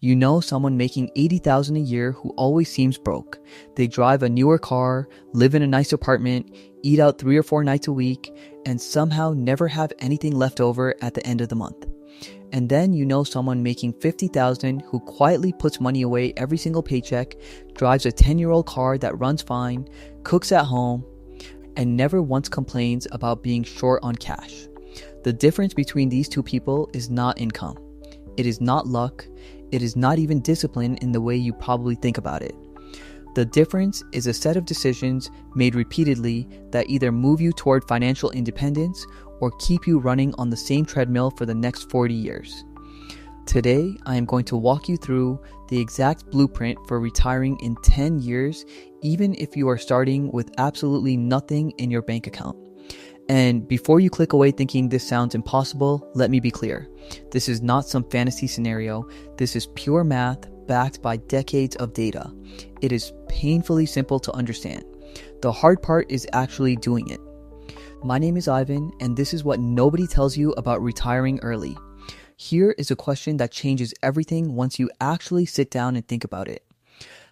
You know someone making $80,000 a year who always seems broke. They drive a newer car, live in a nice apartment, eat out 3 or 4 nights a week, and somehow never have anything left over at the end of the month. And then you know someone making $50,000 who quietly puts money away every single paycheck, drives a 10-year-old car that runs fine, cooks at home, and never once complains about being short on cash. The difference between these two people is not income. It is not luck. It is not even discipline in the way you probably think about it. The difference is a set of decisions made repeatedly that either move you toward financial independence or keep you running on the same treadmill for the next 40 years. Today, I am going to walk you through the exact blueprint for retiring in 10 years, even if you are starting with absolutely nothing in your bank account. And before you click away thinking this sounds impossible, let me be clear. This is not some fantasy scenario. This is pure math backed by decades of data. It is painfully simple to understand. The hard part is actually doing it. My name is Ivan, and this is what nobody tells you about retiring early. Here is a question that changes everything once you actually sit down and think about it.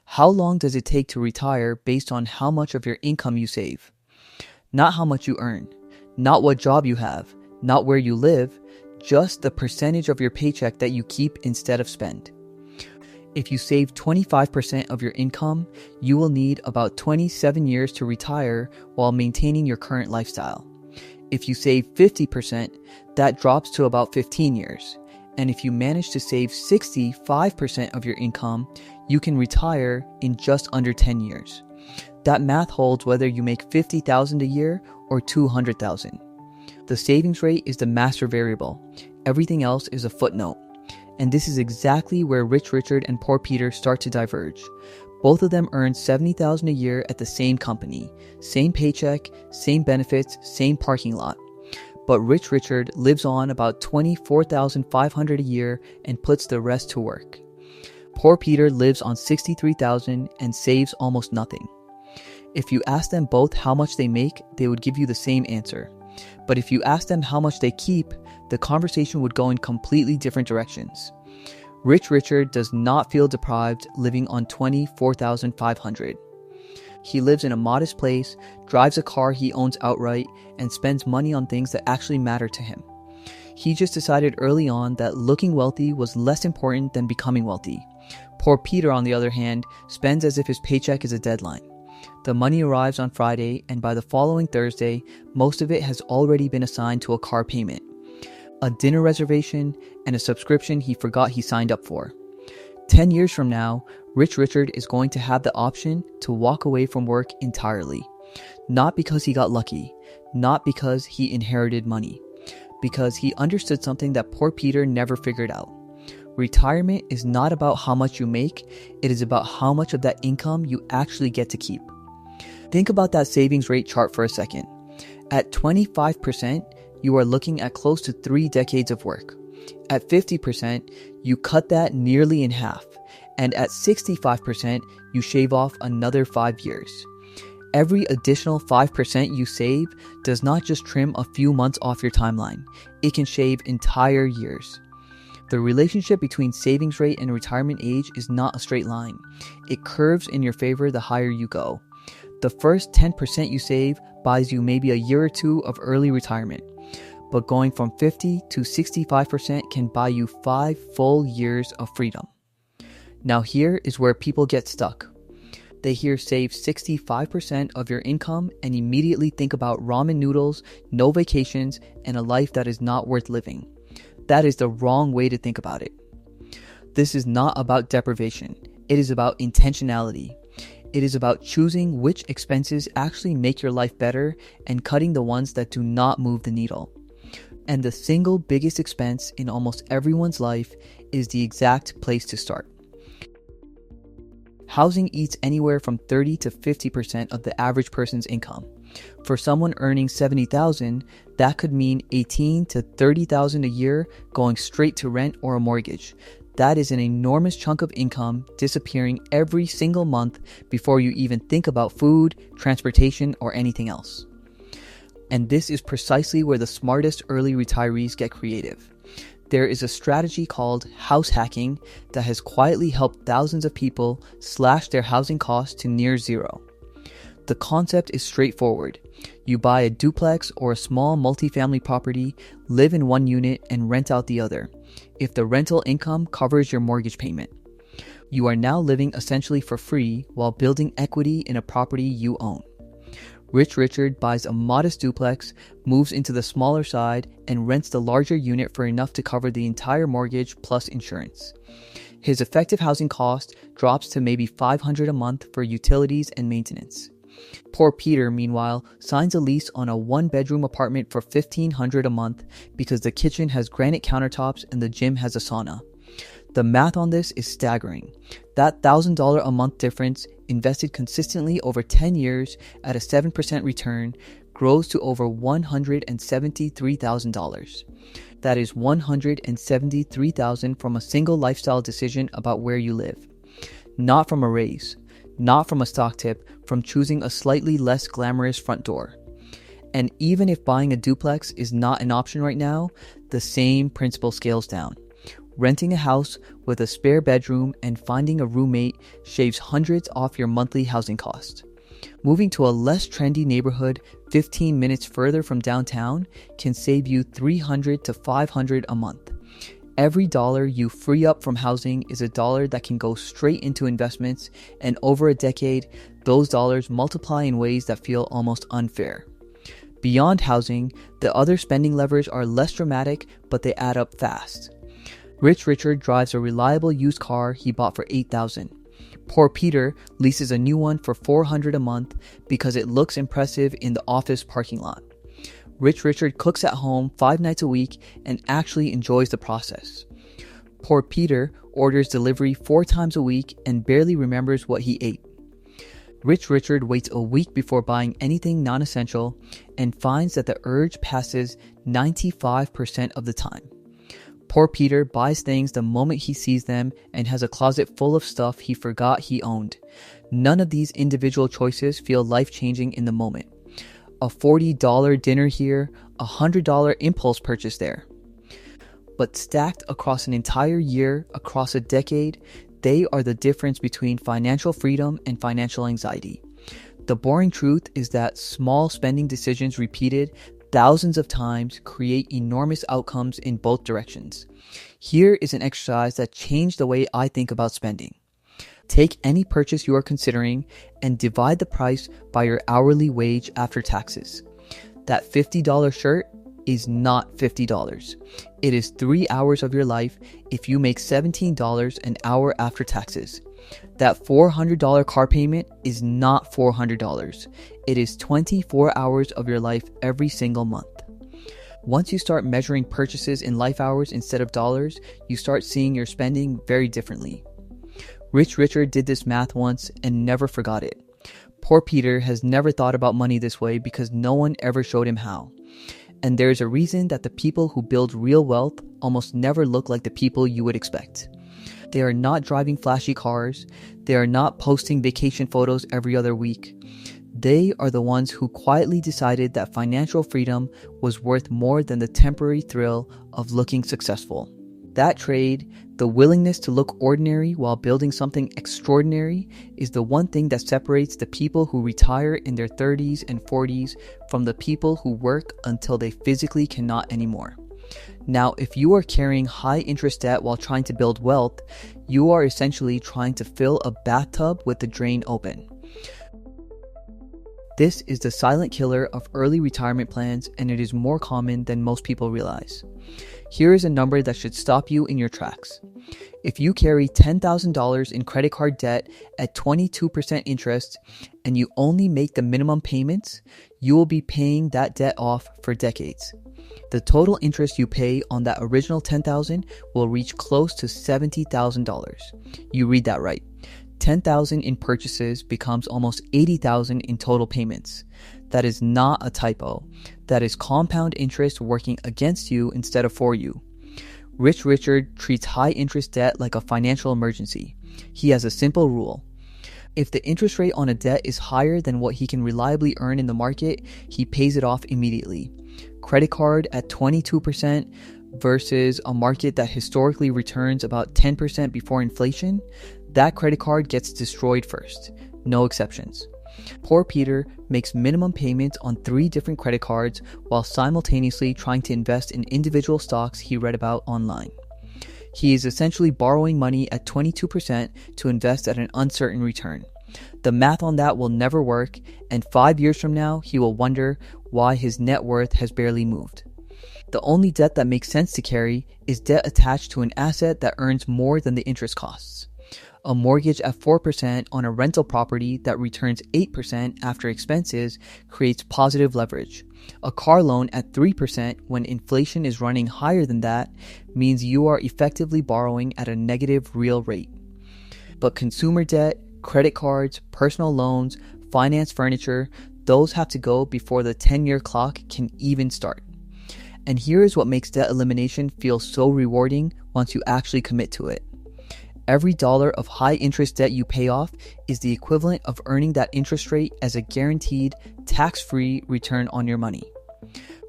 How long does it take to retire based on how much of your income you save? Not how much you earn, not what job you have, not where you live, just the percentage of your paycheck that you keep instead of spend. If you save 25% of your income, you will need about 27 years to retire while maintaining your current lifestyle. If you save 50%, that drops to about 15 years. And if you manage to save 65% of your income, you can retire in just under 10 years. That math holds whether you make $50,000 a year or $200,000. The savings rate is the master variable. Everything else is a footnote. And this is exactly where Rich Richard and Poor Peter start to diverge. Both of them earn $70,000 a year at the same company, same paycheck, same benefits, same parking lot. But Rich Richard lives on about $24,500 a year and puts the rest to work. Poor Peter lives on $63,000 and saves almost nothing. If you ask them both how much they make, they would give you the same answer. But if you ask them how much they keep, the conversation would go in completely different directions. Rich Richard does not feel deprived living on $24,500. He lives in a modest place, drives a car he owns outright, and spends money on things that actually matter to him. He just decided early on that looking wealthy was less important than becoming wealthy. Poor Peter, on the other hand, spends as if his paycheck is a deadline. The money arrives on Friday, and by the following Thursday, most of it has already been assigned to a car payment, a dinner reservation, and a subscription he forgot he signed up for. 10 years from now, Rich Richard is going to have the option to walk away from work entirely. Not because he got lucky, not because he inherited money, because he understood something that Poor Peter never figured out. Retirement is not about how much you make, it is about how much of that income you actually get to keep. Think about that savings rate chart for a second. At 25%, you are looking at close to 3 decades of work. At 50%, you cut that nearly in half. And at 65%, you shave off another 5 years. Every additional 5% you save does not just trim a few months off your timeline. It can shave entire years. The relationship between savings rate and retirement age is not a straight line. It curves in your favor the higher you go. The first 10% you save buys you maybe a year or 2 of early retirement. But going from 50 to 65% can buy you 5 full years of freedom. Now here is where people get stuck. They hear save 65% of your income and immediately think about ramen noodles, no vacations, and a life that is not worth living. That is the wrong way to think about it. This is not about deprivation. It is about intentionality. It is about choosing which expenses actually make your life better and cutting the ones that do not move the needle. And the single biggest expense in almost everyone's life is the exact place to start. Housing eats anywhere from 30 to 50% of the average person's income. For someone earning $70,000, that could mean $18,000 to $30,000 a year going straight to rent or a mortgage. That is an enormous chunk of income disappearing every single month before you even think about food, transportation, or anything else. And this is precisely where the smartest early retirees get creative. There is a strategy called house hacking that has quietly helped thousands of people slash their housing costs to near zero. The concept is straightforward. You buy a duplex or a small multifamily property, live in one unit, and rent out the other, if the rental income covers your mortgage payment. You are now living essentially for free while building equity in a property you own. Rich Richard buys a modest duplex, moves into the smaller side, and rents the larger unit for enough to cover the entire mortgage plus insurance. His effective housing cost drops to maybe $500 a month for utilities and maintenance. Poor Peter, meanwhile, signs a lease on a one-bedroom apartment for $1,500 a month because the kitchen has granite countertops and the gym has a sauna. The math on this is staggering. That $1,000 a month difference, invested consistently over 10 years at a 7% return, grows to over $173,000. That is $173,000 from a single lifestyle decision about where you live. Not from a raise, not from a stock tip, from choosing a slightly less glamorous front door. And even if buying a duplex is not an option right now, the same principle scales down. Renting a house with a spare bedroom and finding a roommate shaves hundreds off your monthly housing cost. Moving to a less trendy neighborhood 15 minutes further from downtown can save you $300 to $500 a month. Every dollar you free up from housing is a dollar that can go straight into investments, and over a decade, those dollars multiply in ways that feel almost unfair. Beyond housing, the other spending levers are less dramatic, but they add up fast. Rich Richard drives a reliable used car he bought for $8,000. Poor Peter leases a new one for $400 a month because it looks impressive in the office parking lot. Rich Richard cooks at home 5 nights a week and actually enjoys the process. Poor Peter orders delivery 4 times a week and barely remembers what he ate. Rich Richard waits a week before buying anything non-essential and finds that the urge passes 95% of the time. Poor Peter buys things the moment he sees them and has a closet full of stuff he forgot he owned. None of these individual choices feel life-changing in the moment. A $40 dinner here, a $100 impulse purchase there. But stacked across an entire year, across a decade, they are the difference between financial freedom and financial anxiety. The boring truth is that small spending decisions repeated thousands of times create enormous outcomes in both directions. Here is an exercise that changed the way I think about spending. Take any purchase you are considering and divide the price by your hourly wage after taxes. That $50 shirt is not $50. It is 3 hours of your life if you make $17 an hour after taxes. That $400 car payment is not $400. It is 24 hours of your life every single month. Once you start measuring purchases in life hours instead of dollars, you start seeing your spending very differently. Rich Richard did this math once and never forgot it. Poor Peter has never thought about money this way because no one ever showed him how. And there's a reason that the people who build real wealth almost never look like the people you would expect. They are not driving flashy cars. They are not posting vacation photos every other week. They are the ones who quietly decided that financial freedom was worth more than the temporary thrill of looking successful. That trade, the willingness to look ordinary while building something extraordinary, is the one thing that separates the people who retire in their 30s and 40s from the people who work until they physically cannot anymore. Now, if you are carrying high interest debt while trying to build wealth, you are essentially trying to fill a bathtub with the drain open. This is the silent killer of early retirement plans, and it is more common than most people realize. Here is a number that should stop you in your tracks. If you carry $10,000 in credit card debt at 22% interest and you only make the minimum payments, you will be paying that debt off for decades. The total interest you pay on that original $10,000 will reach close to $70,000. You read that right. $10,000 in purchases becomes almost $80,000 in total payments. That is not a typo. That is compound interest working against you instead of for you. Rich Richard treats high interest debt like a financial emergency. He has a simple rule. If the interest rate on a debt is higher than what he can reliably earn in the market, he pays it off immediately. Credit card at 22%, versus a market that historically returns about 10% before inflation, that credit card gets destroyed first. No exceptions. Poor Peter makes minimum payments on 3 different credit cards while simultaneously trying to invest in individual stocks he read about online. He is essentially borrowing money at 22% to invest at an uncertain return. The math on that will never work, and 5 years from now, he will wonder why his net worth has barely moved. The only debt that makes sense to carry is debt attached to an asset that earns more than the interest costs. A mortgage at 4% on a rental property that returns 8% after expenses creates positive leverage. A car loan at 3% when inflation is running higher than that means you are effectively borrowing at a negative real rate. But consumer debt, credit cards, personal loans, finance furniture, those have to go before the 10-year clock can even start. And here is what makes debt elimination feel so rewarding once you actually commit to it. Every dollar of high interest debt you pay off is the equivalent of earning that interest rate as a guaranteed, tax-free return on your money.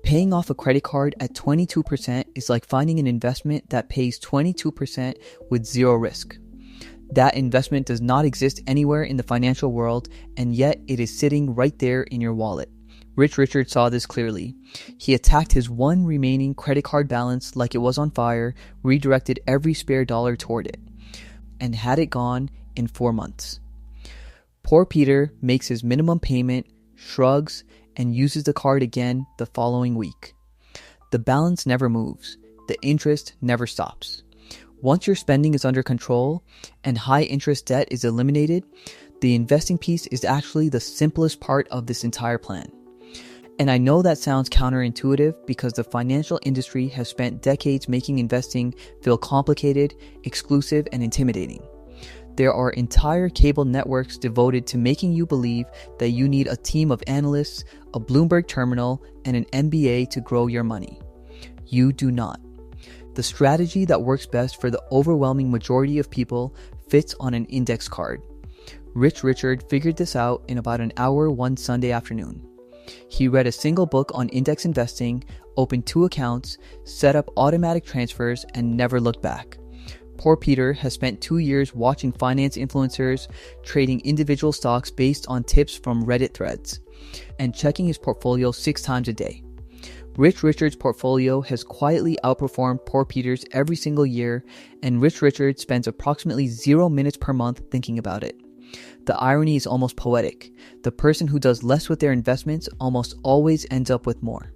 Paying off a credit card at 22% is like finding an investment that pays 22% with zero risk. That investment does not exist anywhere in the financial world, and yet it is sitting right there in your wallet. Rich Richard saw this clearly. He attacked his one remaining credit card balance like it was on fire, redirected every spare dollar toward it, and had it gone in 4 months. Poor Peter makes his minimum payment, shrugs, and uses the card again the following week. The balance never moves. The interest never stops. Once your spending is under control and high interest debt is eliminated, the investing piece is actually the simplest part of this entire plan. And I know that sounds counterintuitive because the financial industry has spent decades making investing feel complicated, exclusive, and intimidating. There are entire cable networks devoted to making you believe that you need a team of analysts, a Bloomberg terminal, and an MBA to grow your money. You do not. The strategy that works best for the overwhelming majority of people fits on an index card. Rich Richard figured this out in about an hour one Sunday afternoon. He read a single book on index investing, opened 2 accounts, set up automatic transfers, and never looked back. Poor Peter has spent 2 years watching finance influencers, trading individual stocks based on tips from Reddit threads, and checking his portfolio 6 times a day. Rich Richard's portfolio has quietly outperformed Poor Peter's every single year, and Rich Richard spends approximately 0 minutes per month thinking about it. The irony is almost poetic. The person who does less with their investments almost always ends up with more.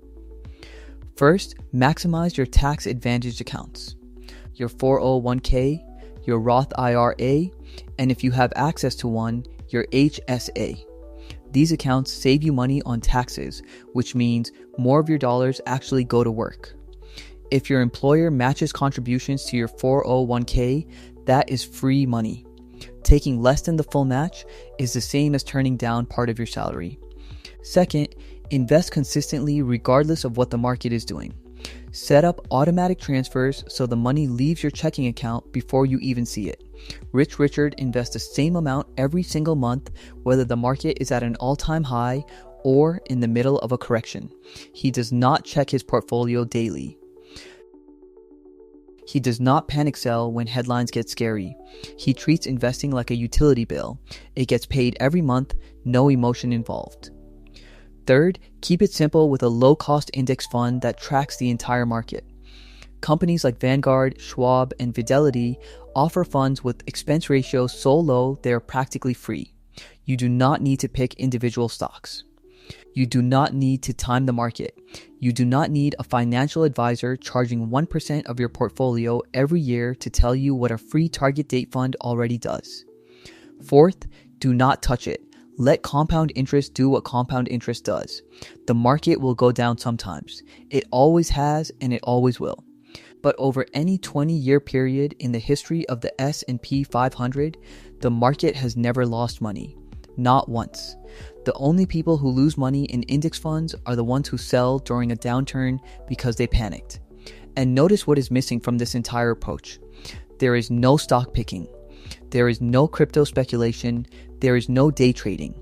First, maximize your tax-advantaged accounts. Your 401k, your Roth IRA, and if you have access to one, your HSA. These accounts save you money on taxes, which means more of your dollars actually go to work. If your employer matches contributions to your 401k, that is free money. Taking less than the full match is the same as turning down part of your salary. Second, invest consistently regardless of what the market is doing. Set up automatic transfers so the money leaves your checking account before you even see it. Rich Richard invests the same amount every single month, whether the market is at an all-time high or in the middle of a correction. He does not check his portfolio daily. He does not panic sell when headlines get scary. He treats investing like a utility bill. It gets paid every month, no emotion involved. Third, keep it simple with a low-cost index fund that tracks the entire market. Companies like Vanguard, Schwab, and Fidelity offer funds with expense ratios so low they are practically free. You do not need to pick individual stocks. You do not need to time the market. You do not need a financial advisor charging 1% of your portfolio every year to tell you what a free target date fund already does. Fourth, do not touch it. Let compound interest do what compound interest does. The market will go down sometimes. It always has and it always will. But over any 20-year period in the history of the S&P 500, the market has never lost money. Not once. The only people who lose money in index funds are the ones who sell during a downturn because they panicked. And notice what is missing from this entire approach. There is no stock picking. There is no crypto speculation. There is no day trading.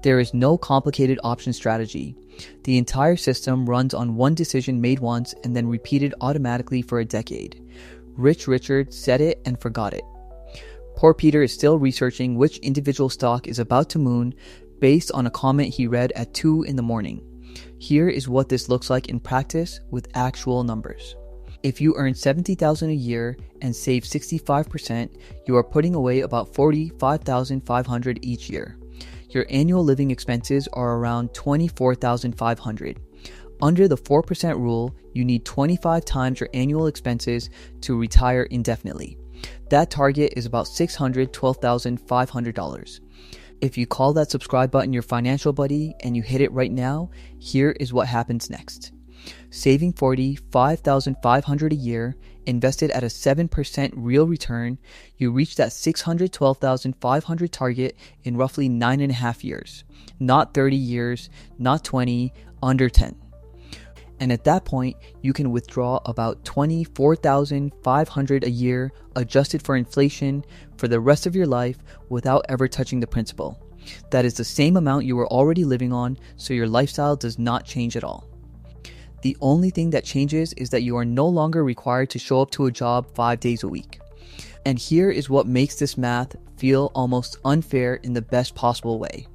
There is no complicated option strategy. The entire system runs on one decision made once and then repeated automatically for a decade. Rich Richard said it and forgot it. Poor Peter is still researching which individual stock is about to moon based on a comment he read at 2 in the morning. Here is what this looks like in practice with actual numbers. If you earn $70,000 a year and save 65%, you are putting away about $45,500 each year. Your annual living expenses are around $24,500. Under the 4% rule, you need 25 times your annual expenses to retire indefinitely. That target is about $612,500. If you call that subscribe button your financial buddy and you hit it right now, here is what happens next. Saving $45,500 a year, invested at a 7% real return, you reach that $612,500 target in roughly 9.5 years. Not 30 years, not 20, under 10. And at that point, you can withdraw about $24,500 a year adjusted for inflation for the rest of your life without ever touching the principal. That is the same amount you were already living on, so your lifestyle does not change at all. The only thing that changes is that you are no longer required to show up to a job 5 days a week. And here is what makes this math feel almost unfair in the best possible way.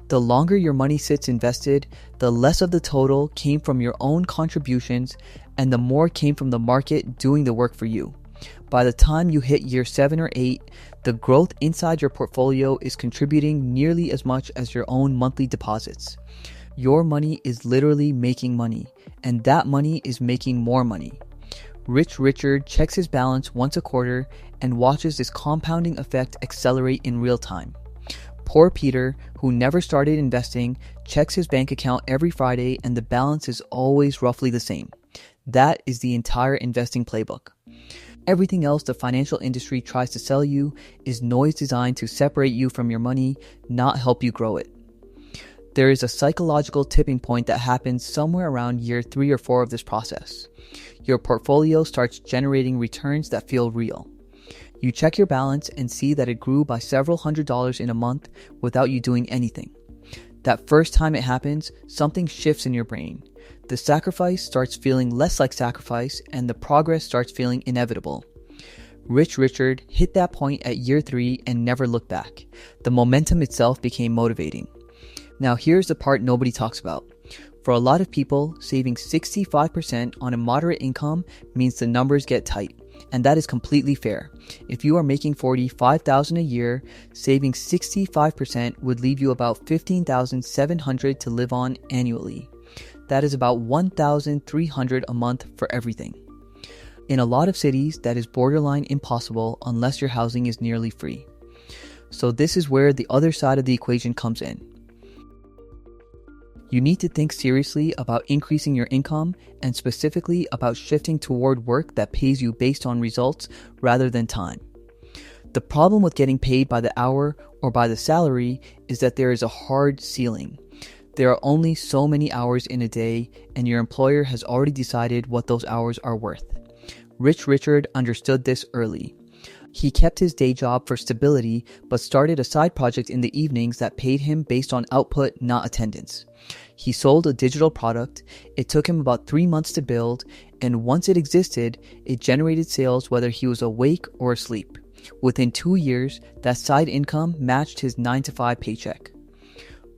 The longer your money sits invested, the less of the total came from your own contributions and the more came from the market doing the work for you. By the time you hit year 7 or 8, the growth inside your portfolio is contributing nearly as much as your own monthly deposits. Your money is literally making money, and that money is making more money. Rich Richard checks his balance once a quarter and watches this compounding effect accelerate in real time. Poor Peter, who never started investing, checks his bank account every Friday and the balance is always roughly the same. That is the entire investing playbook. Everything else the financial industry tries to sell you is noise designed to separate you from your money, not help you grow it. There is a psychological tipping point that happens somewhere around year 3 or 4 of this process. Your portfolio starts generating returns that feel real. You check your balance and see that it grew by several $100s in a month without you doing anything. That first time it happens, something shifts in your brain. The sacrifice starts feeling less like sacrifice and the progress starts feeling inevitable. Rich Richard hit that point at year 3 and never looked back. The momentum itself became motivating. Now here's the part nobody talks about. For a lot of people, saving 65% on a moderate income means the numbers get tight, and that is completely fair. If you are making $45,000 a year, saving 65% would leave you about $15,700 to live on annually. That is about $1,300 a month for everything. In a lot of cities, that is borderline impossible unless your housing is nearly free. So this is where the other side of the equation comes in. You need to think seriously about increasing your income and specifically about shifting toward work that pays you based on results rather than time. The problem with getting paid by the hour or by the salary is that there is a hard ceiling. There are only so many hours in a day, and your employer has already decided what those hours are worth. Rich Richard understood this early. He kept his day job for stability, but started a side project in the evenings that paid him based on output, not attendance. He sold a digital product. It took him about 3 months to build, and once it existed, it generated sales whether he was awake or asleep. Within 2 years, that side income matched his 9-to-5 paycheck.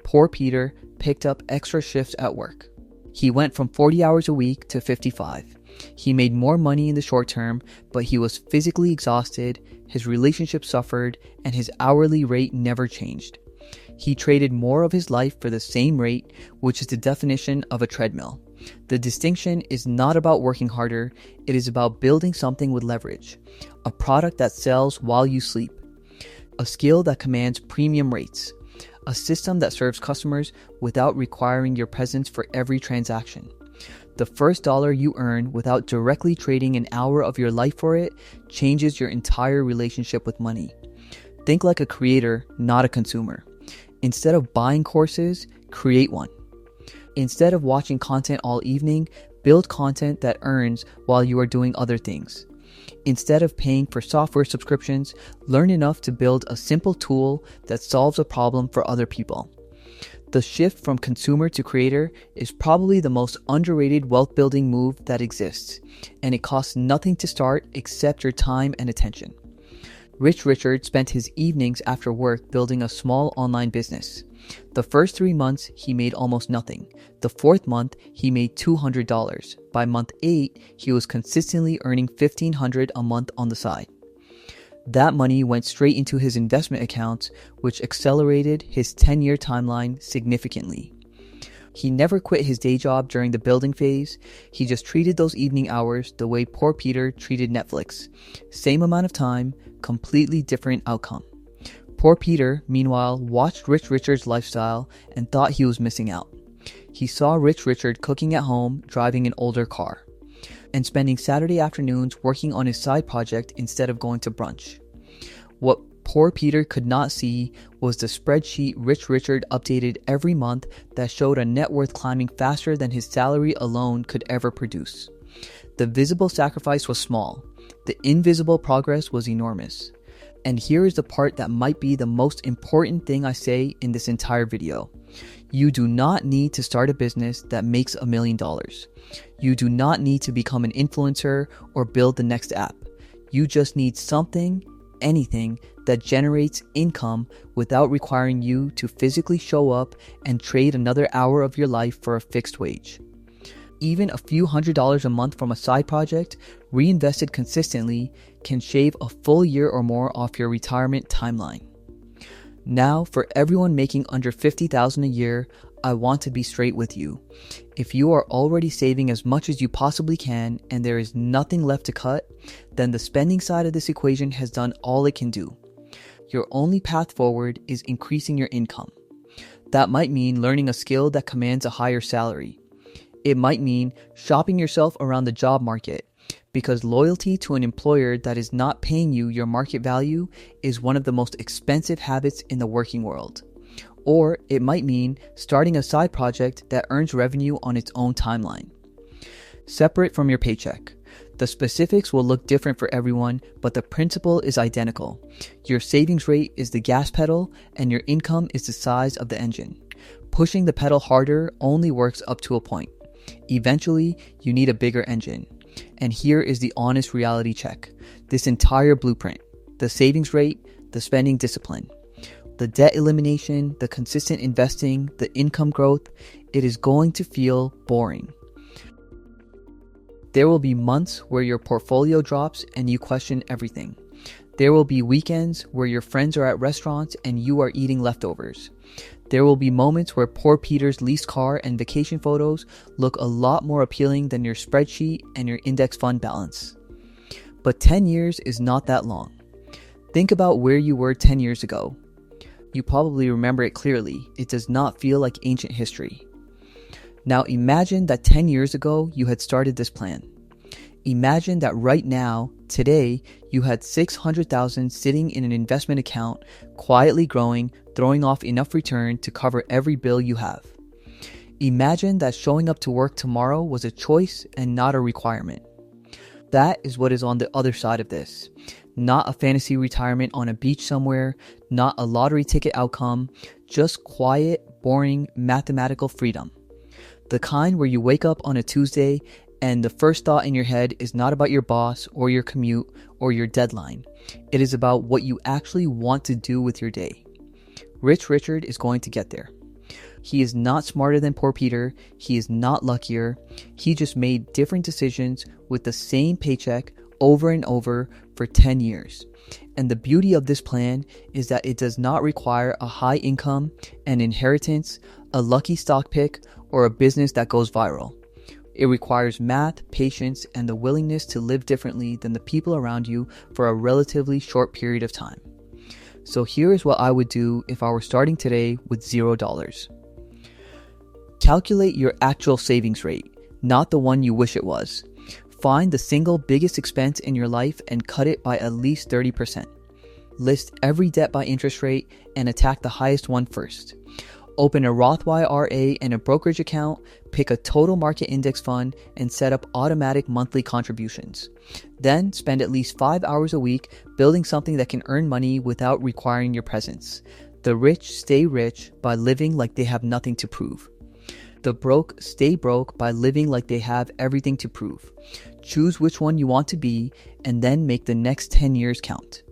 Poor Peter picked up extra shifts at work. He went from 40 hours a week to 55. He made more money in the short term, but he was physically exhausted, his relationship suffered, and his hourly rate never changed. He traded more of his life for the same rate, which is the definition of a treadmill. The distinction is not about working harder, it is about building something with leverage. A product that sells while you sleep. A skill that commands premium rates. A system that serves customers without requiring your presence for every transaction. The first dollar you earn without directly trading an hour of your life for it changes your entire relationship with money. Think like a creator, not a consumer. Instead of buying courses, create one. Instead of watching content all evening, build content that earns while you are doing other things. Instead of paying for software subscriptions, learn enough to build a simple tool that solves a problem for other people. The shift from consumer to creator is probably the most underrated wealth building move that exists, and it costs nothing to start except your time and attention. Rich Richard spent his evenings after work building a small online business. The first 3 months, he made almost nothing. The fourth month, he made $200. By month 8, he was consistently earning $1,500 a month on the side. That money went straight into his investment accounts, which accelerated his 10-year timeline significantly. He never quit his day job during the building phase. He just treated those evening hours the way poor Peter treated Netflix. Same amount of time, completely different outcome. Poor Peter, meanwhile, watched Rich Richard's lifestyle and thought he was missing out. He saw Rich Richard cooking at home, driving an older car, and spending Saturday afternoons working on his side project instead of going to brunch. What poor Peter could not see was the spreadsheet Rich Richard updated every month that showed a net worth climbing faster than his salary alone could ever produce. The visible sacrifice was small. The invisible progress was enormous. And here is the part that might be the most important thing I say in this entire video. You do not need to start a business that makes $1 million. You do not need to become an influencer or build the next app. You just need something, anything, that generates income without requiring you to physically show up and trade another hour of your life for a fixed wage. Even a few $100s a month from a side project, reinvested consistently, can shave a full year or more off your retirement timeline. Now, for everyone making under $50,000 a year, I want to be straight with you. If you are already saving as much as you possibly can and there is nothing left to cut, then the spending side of this equation has done all it can do. Your only path forward is increasing your income. That might mean learning a skill that commands a higher salary. It might mean shopping yourself around the job market, because loyalty to an employer that is not paying you your market value is one of the most expensive habits in the working world. Or it might mean starting a side project that earns revenue on its own timeline. Separate from your paycheck. The specifics will look different for everyone, but the principle is identical. Your savings rate is the gas pedal, and your income is the size of the engine. Pushing the pedal harder only works up to a point. Eventually, you need a bigger engine. And here is the honest reality check. This entire blueprint, the savings rate, the spending discipline, the debt elimination, the consistent investing, the income growth, it is going to feel boring. There will be months where your portfolio drops and you question everything. There will be weekends where your friends are at restaurants and you are eating leftovers. There will be moments where poor Peter's leased car and vacation photos look a lot more appealing than your spreadsheet and your index fund balance. But 10 years is not that long. Think about where you were 10 years ago. You probably remember it clearly. It does not feel like ancient history. Now imagine that 10 years ago you had started this plan. Imagine that right now, today, you had $600,000 sitting in an investment account, quietly growing, throwing off enough return to cover every bill you have. Imagine that showing up to work tomorrow was a choice and not a requirement. That is what is on the other side of this. Not a fantasy retirement on a beach somewhere, not a lottery ticket outcome, just quiet, boring, mathematical freedom. The kind where you wake up on a Tuesday and the first thought in your head is not about your boss or your commute or your deadline. It is about what you actually want to do with your day. Rich Richard is going to get there. He is not smarter than poor Peter. He is not luckier. He just made different decisions with the same paycheck over and over for 10 years. And the beauty of this plan is that it does not require a high income, an inheritance, a lucky stock pick, or a business that goes viral. It requires math, patience, and the willingness to live differently than the people around you for a relatively short period of time. So here is what I would do if I were starting today with $0. Calculate your actual savings rate, not the one you wish it was. Find the single biggest expense in your life and cut it by at least 30%. List every debt by interest rate and attack the highest one first. Open a Roth IRA and a brokerage account, pick a total market index fund, and set up automatic monthly contributions. Then spend at least 5 hours a week building something that can earn money without requiring your presence. The rich stay rich by living like they have nothing to prove. The broke stay broke by living like they have everything to prove. Choose which one you want to be and then make the next 10 years count.